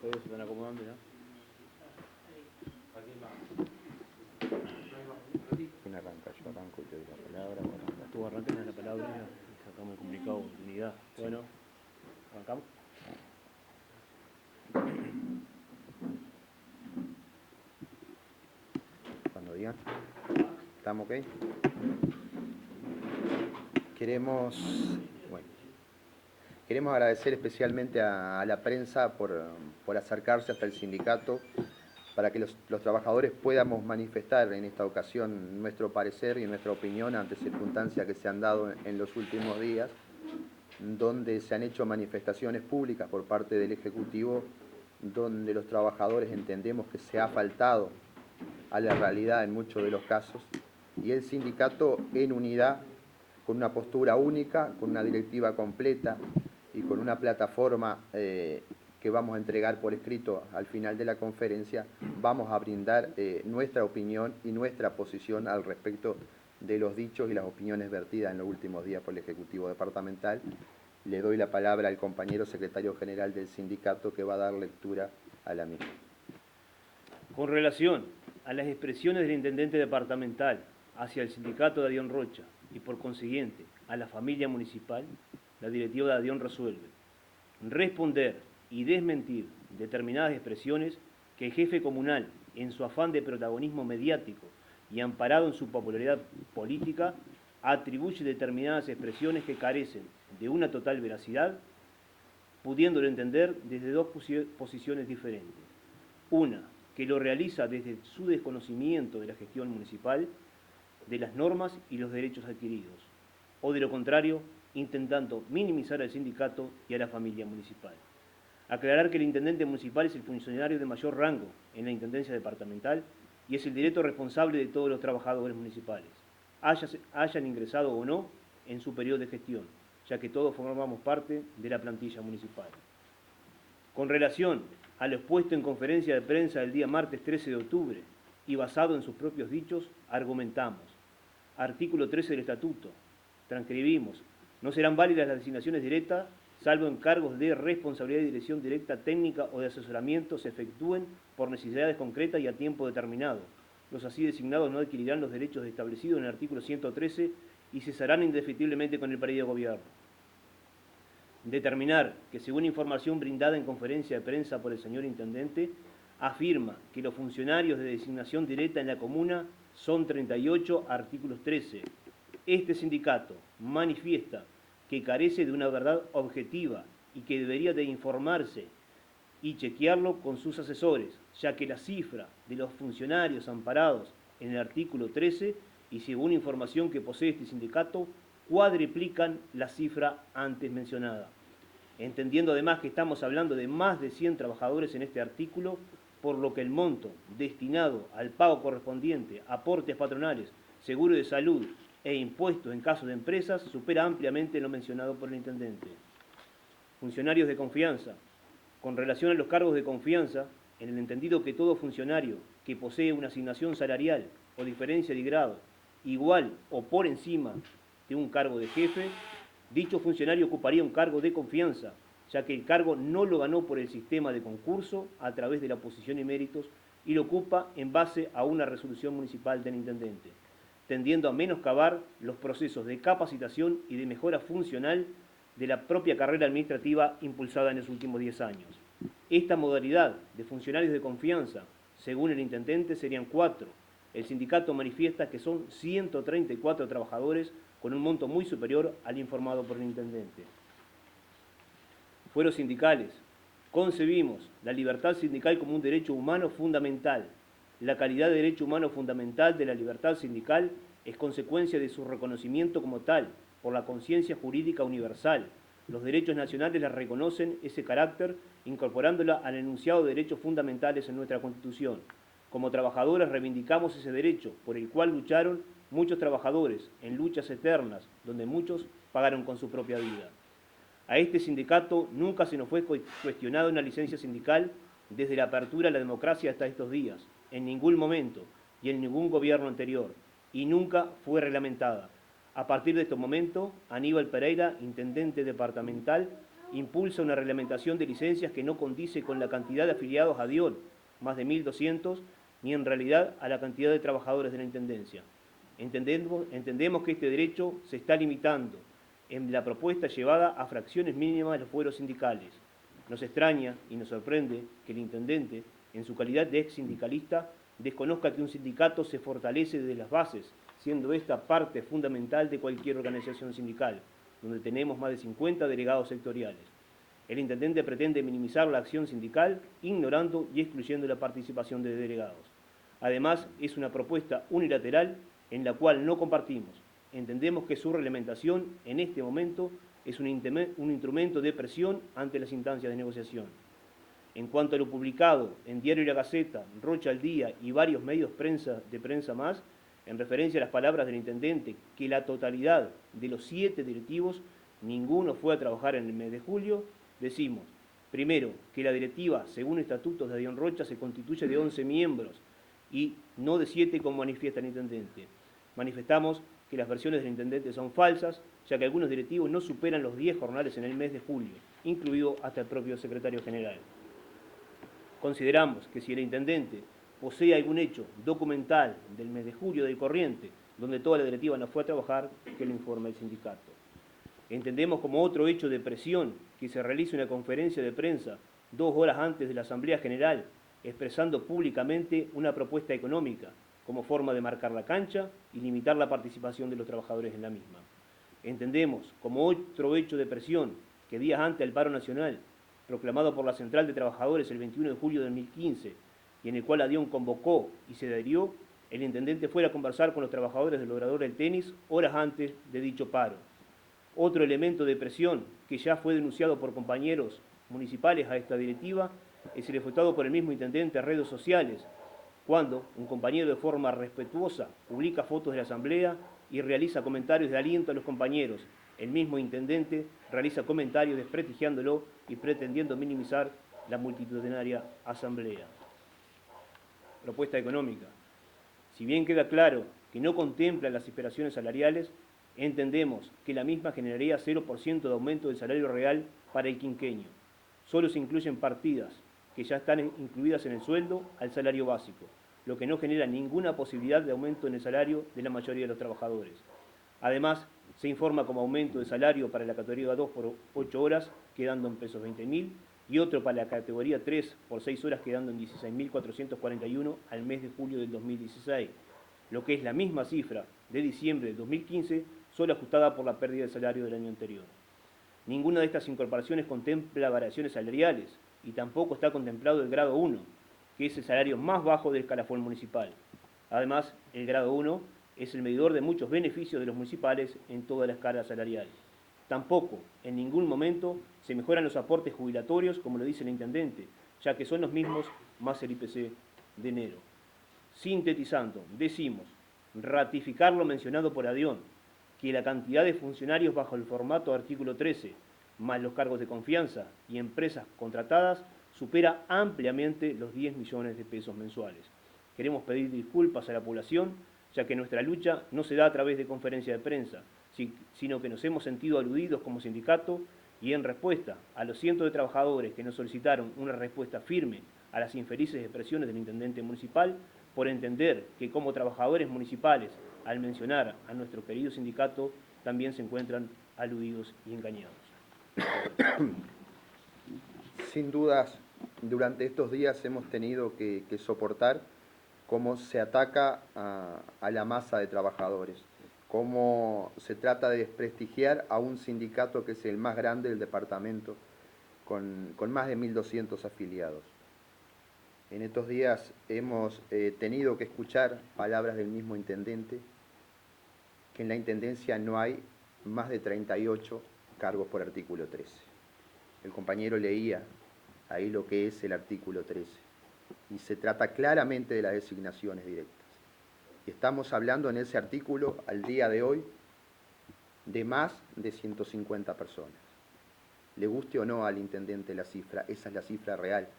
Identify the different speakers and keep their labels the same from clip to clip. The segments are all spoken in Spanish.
Speaker 1: Todos se están acomodando ya.
Speaker 2: ¿Quién arranca? Yo arranco y te doy la palabra. O arrancas
Speaker 1: Tú arrancas la palabra y sacamos el comunicado de unidad. Bueno, arrancamos.
Speaker 2: cuando digan. ¿Estamos ok? Queremos agradecer especialmente a la prensa por acercarse hasta el sindicato para que los trabajadores podamos manifestar en esta ocasión nuestro parecer y nuestra opinión ante circunstancias que se han dado en los últimos días, donde se han hecho manifestaciones públicas por parte del Ejecutivo, donde los trabajadores entendemos que se ha faltado a la realidad en muchos de los casos, y el sindicato en unidad, con una postura única, con una directiva completa y con una plataforma que vamos a entregar por escrito al final de la conferencia, vamos a brindar nuestra opinión y nuestra posición al respecto de los dichos y las opiniones vertidas en los últimos días por el Ejecutivo Departamental. Le doy la palabra al compañero secretario general del sindicato que va a dar lectura a la misma.
Speaker 1: Con relación a las expresiones del intendente departamental hacia el sindicato de Adión Rocha y por consiguiente a la familia municipal, la directiva de Adión resuelve responder y desmentir determinadas expresiones que el jefe comunal, en su afán de protagonismo mediático y amparado en su popularidad política, atribuye determinadas expresiones que carecen de una total veracidad, pudiéndolo entender desde dos posiciones diferentes. Una, que lo realiza desde su desconocimiento de la gestión municipal, de las normas y los derechos adquiridos, o de lo contrario, intentando minimizar al sindicato y a la familia municipal. Aclarar que el intendente municipal es el funcionario de mayor rango en la intendencia departamental y es el directo responsable de todos los trabajadores municipales, hayan ingresado o no en su periodo de gestión, ya que todos formamos parte de la plantilla municipal. Con relación a lo expuesto en conferencia de prensa del día martes 13 de octubre y basado en sus propios dichos, argumentamos. Artículo 13 del Estatuto. Transcribimos. No serán válidas las designaciones directas, salvo en cargos de responsabilidad y dirección directa técnica o de asesoramiento se efectúen por necesidades concretas y a tiempo determinado. Los así designados no adquirirán los derechos establecidos en el artículo 113 y cesarán indefectiblemente con el periodo de gobierno. Determinar que, según información brindada en conferencia de prensa por el señor Intendente, afirma que los funcionarios de designación directa en la comuna son 38, artículos 13. Este sindicato manifiesta que carece de una verdad objetiva y que debería de informarse y chequearlo con sus asesores, ya que la cifra de los funcionarios amparados en el artículo 13 y según información que posee este sindicato, cuadriplican la cifra antes mencionada. Entendiendo además que estamos hablando de más de 100 trabajadores en este artículo, por lo que el monto destinado al pago correspondiente, aportes patronales, seguro de salud e impuestos en caso de empresas supera ampliamente lo mencionado por el intendente. Funcionarios de confianza. Con relación a los cargos de confianza, en el entendido que todo funcionario que posee una asignación salarial o diferencia de grado igual o por encima de un cargo de jefe, dicho funcionario ocuparía un cargo de confianza, ya que el cargo no lo ganó por el sistema de concurso a través de la oposición y méritos y lo ocupa en base a una resolución municipal del intendente, tendiendo a menoscabar los procesos de capacitación y de mejora funcional de la propia carrera administrativa impulsada en los últimos 10 años. Esta modalidad de funcionarios de confianza, según el intendente, serían 4. El sindicato manifiesta que son 134 trabajadores con un monto muy superior al informado por el intendente. Fueros sindicales. Concebimos la libertad sindical como un derecho humano fundamental. La calidad de derecho humano fundamental de la libertad sindical es consecuencia de su reconocimiento como tal por la conciencia jurídica universal. Los derechos nacionales la reconocen ese carácter, incorporándola al enunciado de derechos fundamentales en nuestra Constitución. Como trabajadores reivindicamos ese derecho, por el cual lucharon muchos trabajadores en luchas eternas, donde muchos pagaron con su propia vida. A este sindicato nunca se nos fue cuestionada una licencia sindical desde la apertura de la democracia hasta estos días, en ningún momento y en ningún gobierno anterior, y nunca fue reglamentada. A partir de este momento, Aníbal Pereira, intendente departamental, impulsa una reglamentación de licencias que no condice con la cantidad de afiliados a DION, más de 1.200, ni en realidad a la cantidad de trabajadores de la Intendencia. Entendemos que este derecho se está limitando en la propuesta llevada a fracciones mínimas de los fueros sindicales. Nos extraña y nos sorprende que el Intendente, en su calidad de ex sindicalista, desconozca que un sindicato se fortalece desde las bases, siendo esta parte fundamental de cualquier organización sindical, donde tenemos más de 50 delegados sectoriales. El Intendente pretende minimizar la acción sindical, ignorando y excluyendo la participación de delegados. Además, es una propuesta unilateral en la cual no compartimos. Entendemos que su reglamentación en este momento es un instrumento de presión ante las instancias de negociación. En cuanto a lo publicado en Diario La Gaceta, Rocha al Día y varios medios de prensa más, en referencia a las palabras del Intendente, que la totalidad de los 7 directivos, ninguno fue a trabajar en el mes de julio, decimos, primero, que la directiva, según estatutos de DION Rocha, se constituye de 11 miembros y no de 7 como manifiesta el Intendente. Manifestamos que las versiones del Intendente son falsas, ya que algunos directivos no superan los 10 jornales en el mes de julio, incluido hasta el propio secretario general. Consideramos que si el Intendente posee algún hecho documental del mes de julio del corriente, donde toda la directiva no fue a trabajar, que lo informe el sindicato. Entendemos como otro hecho de presión que se realice una conferencia de prensa 2 horas antes de la Asamblea General, expresando públicamente una propuesta económica como forma de marcar la cancha y limitar la participación de los trabajadores en la misma. Entendemos como otro hecho de presión que días antes del paro nacional, proclamado por la Central de Trabajadores el 21 de julio de 2015, y en el cual la DION convocó y se adhirió, el Intendente fuera a conversar con los trabajadores del Obrador del Tenis horas antes de dicho paro. Otro elemento de presión que ya fue denunciado por compañeros municipales a esta directiva es el efectuado por el mismo Intendente en redes sociales, cuando un compañero de forma respetuosa publica fotos de la Asamblea y realiza comentarios de aliento a los compañeros. El mismo Intendente realiza comentarios desprestigiándolo y pretendiendo minimizar la multitudinaria Asamblea. Propuesta económica. Si bien queda claro que no contempla las aspiraciones salariales, entendemos que la misma generaría 0% de aumento del salario real para el quinquenio. Solo se incluyen partidas que ya están incluidas en el sueldo al salario básico, lo que no genera ninguna posibilidad de aumento en el salario de la mayoría de los trabajadores. Además, se informa como aumento de salario para la categoría 2 por 8 horas, quedando en pesos 20.000, y otro para la categoría 3 por 6 horas, quedando en 16.441 al mes de julio del 2016, lo que es la misma cifra de diciembre del 2015, solo ajustada por la pérdida de salario del año anterior. Ninguna de estas incorporaciones contempla variaciones salariales y tampoco está contemplado el grado 1, que es el salario más bajo del escalafón municipal. Además, el grado 1 es el medidor de muchos beneficios de los municipales en toda la escala salarial. Tampoco, en ningún momento, se mejoran los aportes jubilatorios, como lo dice el Intendente, ya que son los mismos más el IPC de enero. Sintetizando, decimos, ratificar lo mencionado por ADION, que la cantidad de funcionarios bajo el formato artículo 13, más los cargos de confianza y empresas contratadas, supera ampliamente los 10 millones de pesos mensuales. Queremos pedir disculpas a la población, ya que nuestra lucha no se da a través de conferencias de prensa, sino que nos hemos sentido aludidos como sindicato y en respuesta a los cientos de trabajadores que nos solicitaron una respuesta firme a las infelices expresiones del Intendente municipal, por entender que como trabajadores municipales, al mencionar a nuestro querido sindicato, también se encuentran aludidos y engañados.
Speaker 2: Sin dudas, durante estos días hemos tenido que soportar cómo se ataca a la masa de trabajadores, cómo se trata de desprestigiar a un sindicato que es el más grande del departamento, con más de 1.200 afiliados. En estos días hemos tenido que escuchar palabras del mismo Intendente, que en la Intendencia no hay más de 38 cargos por artículo 13. El compañero leía ahí lo que es el artículo 13, y se trata claramente de las designaciones directas. Y estamos hablando en ese artículo, al día de hoy, de más de 150 personas. Le guste o no al Intendente la cifra, esa es la cifra real.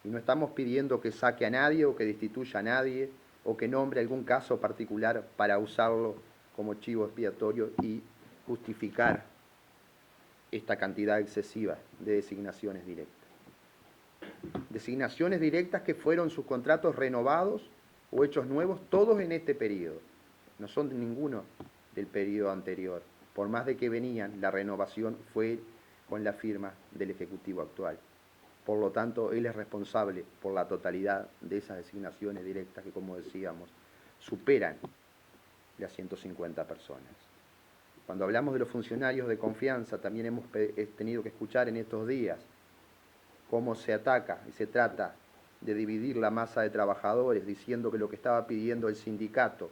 Speaker 2: Y no estamos pidiendo que saque a nadie o que destituya a nadie o que nombre algún caso particular para usarlo como chivo expiatorio y justificar esta cantidad excesiva de designaciones directas. Designaciones directas que fueron sus contratos renovados o hechos nuevos, todos en este periodo. No son ninguno del periodo anterior. Por más de que venían, la renovación fue con la firma del Ejecutivo actual. Por lo tanto, él es responsable por la totalidad de esas designaciones directas que, como decíamos, superan las 150 personas. Cuando hablamos de los funcionarios de confianza, también hemos tenido que escuchar en estos días cómo se ataca y se trata de dividir la masa de trabajadores, diciendo que lo que estaba pidiendo el sindicato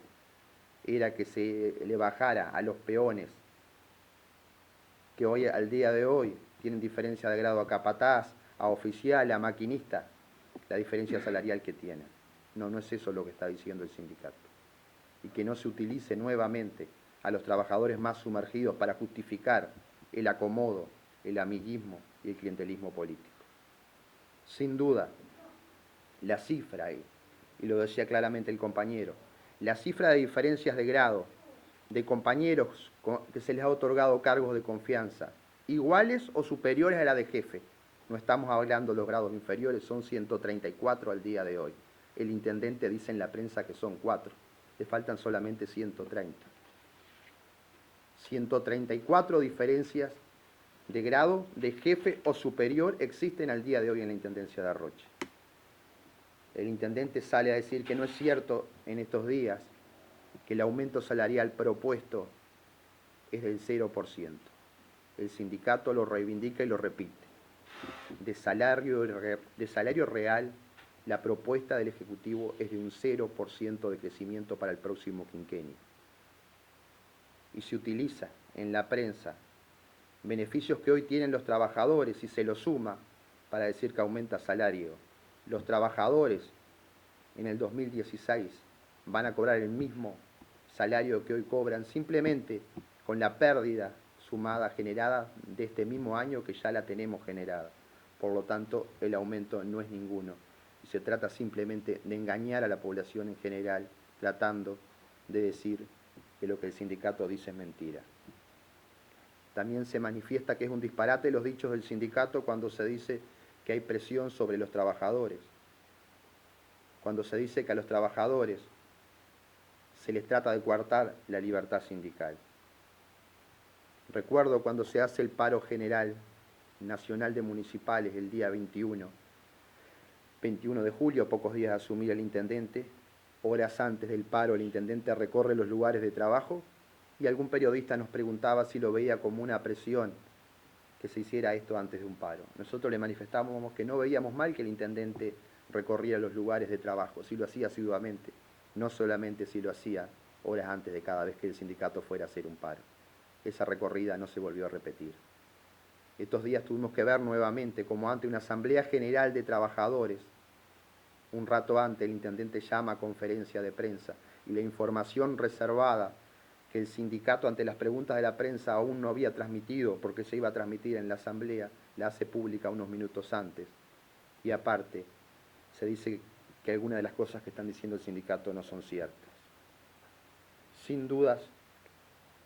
Speaker 2: era que se le bajara a los peones, que hoy, al día de hoy, tienen diferencia de grado a capataz, a oficial, a maquinista, la diferencia salarial que tienen. No, no es eso lo que está diciendo el sindicato. Y que no se utilice nuevamente a los trabajadores más sumergidos para justificar el acomodo, el amiguismo y el clientelismo político. Sin duda, la cifra, y lo decía claramente el compañero, la cifra de diferencias de grado de compañeros que se les ha otorgado cargos de confianza iguales o superiores a la de jefe, no estamos hablando de los grados inferiores, son 134 al día de hoy. El intendente dice en la prensa que son 4, le faltan solamente 130. 134 diferencias de grado de jefe o superior existen al día de hoy en la Intendencia de Arroche. El intendente sale a decir que no es cierto en estos días que el aumento salarial propuesto es del 0%. El sindicato lo reivindica y lo repite. De salario real, la propuesta del Ejecutivo es de un 0% de crecimiento para el próximo quinquenio. Y se utiliza en la prensa beneficios que hoy tienen los trabajadores y se los suma para decir que aumenta salario. Los trabajadores en el 2016 van a cobrar el mismo salario que hoy cobran, simplemente con la pérdida sumada generada de este mismo año que ya la tenemos generada. Por lo tanto, el aumento no es ninguno. Y se trata simplemente de engañar a la población en general, tratando de decir que lo que el sindicato dice es mentira. También se manifiesta que es un disparate los dichos del sindicato cuando se dice que hay presión sobre los trabajadores. Cuando se dice que a los trabajadores se les trata de coartar la libertad sindical. Recuerdo cuando se hace el paro general nacional de municipales el día 21 de julio, pocos días de asumir el intendente, horas antes del paro el intendente recorre los lugares de trabajo y algún periodista nos preguntaba si lo veía como una presión que se hiciera esto antes de un paro. Nosotros le manifestábamos que no veíamos mal que el intendente recorría los lugares de trabajo, si lo hacía asiduamente, no solamente si lo hacía horas antes de cada vez que el sindicato fuera a hacer un paro. Esa recorrida no se volvió a repetir. Estos días tuvimos que ver nuevamente como ante una asamblea general de trabajadores, un rato antes el intendente llama a conferencia de prensa y la información reservada que el sindicato ante las preguntas de la prensa aún no había transmitido porque se iba a transmitir en la asamblea, la hace pública unos minutos antes. Y aparte, se dice que algunas de las cosas que están diciendo el sindicato no son ciertas. Sin dudas,